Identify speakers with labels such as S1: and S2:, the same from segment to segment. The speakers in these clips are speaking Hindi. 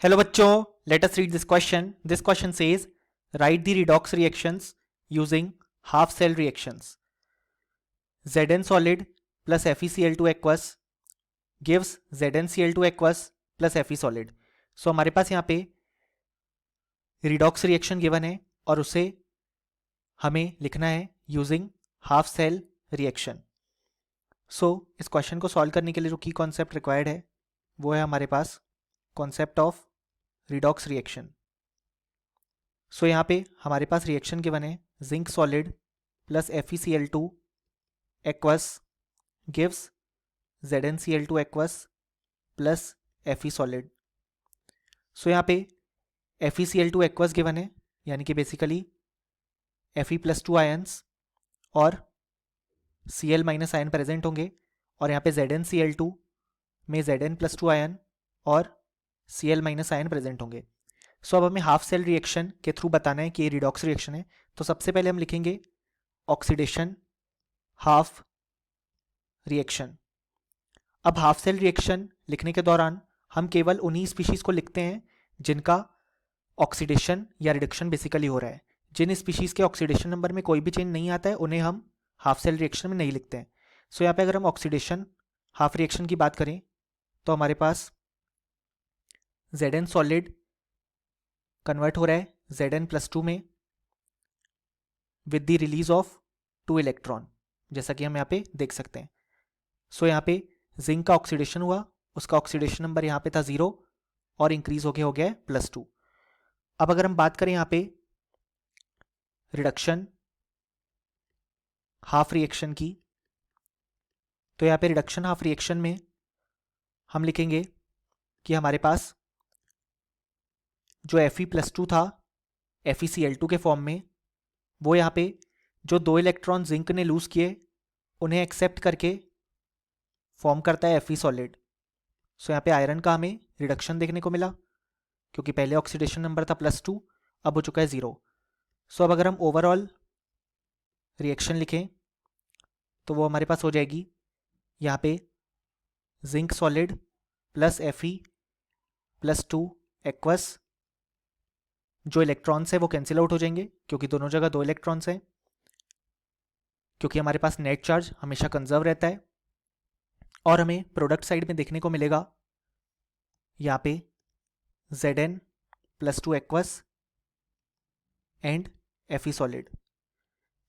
S1: Hello बच्चों, let us read this question. This question says, write the redox reactions using half cell reactions. Zn solid plus FeCl2 aqueous gives ZnCl2 aqueous plus Fe solid. So हमारे पास यहाँ पे redox reaction given है और उसे हमें लिखना है using half cell reaction. So इस क्वेश्चन को सॉल्व करने के लिए जो की कॉन्सेप्ट रिक्वायर्ड है वो है हमारे पास concept of redox reaction. So यहाँ पे हमारे पास रिएक्शन गिवन है zinc solid plus FeCl2 aqueous gives ZnCl2 aqueous plus Fe solid. So यहाँ पे FeCl2 एक्वस गिवन है यानी कि बेसिकली Fe+2 आयंस और Cl- आयन प्रेजेंट होंगे और यहाँ पे ZnCl2 में Zn+2 आयन और Cl- आयन प्रेजेंट होंगे. सो अब हमें हाफ सेल रिएक्शन के थ्रू बताना है कि ये रिडॉक्स रिएक्शन है. तो सबसे पहले हम लिखेंगे ऑक्सीडेशन हाफ रिएक्शन. अब हाफ सेल रिएक्शन लिखने के दौरान हम केवल उन्हीं स्पीशीज को लिखते हैं जिनका ऑक्सीडेशन या रिडक्शन बेसिकली हो रहा है. जिन स्पीशीज के ऑक्सीडेशन नंबर में कोई भी चेंज नहीं आता है उन्हें हम हाफ सेल रिएक्शन में नहीं लिखते हैं. सो यहाँ पे अगर हम ऑक्सीडेशन हाफ रिएक्शन की बात करें तो हमारे पास Zn सॉलिड कन्वर्ट हो रहा है Zn+2 में with the release of 2 electron, जैसा कि हम यहाँ पे देख सकते हैं. सो यहाँ पे जिंक का ऑक्सीडेशन हुआ, उसका ऑक्सीडेशन नंबर यहाँ पे था 0 और इंक्रीज हो गया है +2. अब अगर हम बात करें यहाँ पे रिडक्शन हाफ रिएक्शन की, तो यहाँ पे रिडक्शन हाफ रिएक्शन में हम लिखेंगे कि हमारे पास जो Fe+2 था FeCl2 के फॉर्म में, वो यहाँ पे जो 2 इलेक्ट्रॉन जिंक ने लूज किए उन्हें एक्सेप्ट करके फॉर्म करता है Fe सॉलिड. सो यहाँ पे आयरन का हमें रिडक्शन देखने को मिला क्योंकि पहले ऑक्सीडेशन नंबर था +2, अब हो चुका है 0. सो अब अगर हम ओवरऑल रिएक्शन लिखें तो वो हमारे पास हो जाएगी यहाँ पे zinc solid plus Fe+2 aqueous. जो इलेक्ट्रॉन्स है वो कैंसिल आउट हो जाएंगे क्योंकि दोनों जगह 2 इलेक्ट्रॉन्स हैं, क्योंकि हमारे पास नेट चार्ज हमेशा कंजर्व रहता है. और हमें प्रोडक्ट साइड में देखने को मिलेगा यहाँ पे Zn+2 aqueous and Fe solid.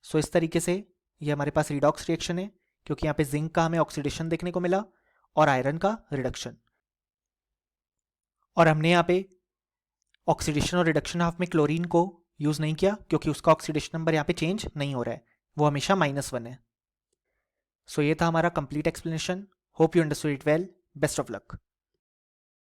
S1: So इस तरीके से ये हमारे पास रिडॉक्स रिएक्शन है क्योंकि यहाँ पे जिंक का हमें ऑक्सीडेशन देखने को मिला और आयरन का रिडक्शन. और हमने यहाँ पे ऑक्सीडेशन और रिडक्शन हाफ में क्लोरीन को यूज़ नहीं किया क्योंकि उसका ऑक्सीडेशन नंबर यहाँ पे चेंज नहीं हो रहा है, वो हमेशा -1 है. सो ये था हमारा complete explanation. Hope you understood it well. Best of luck.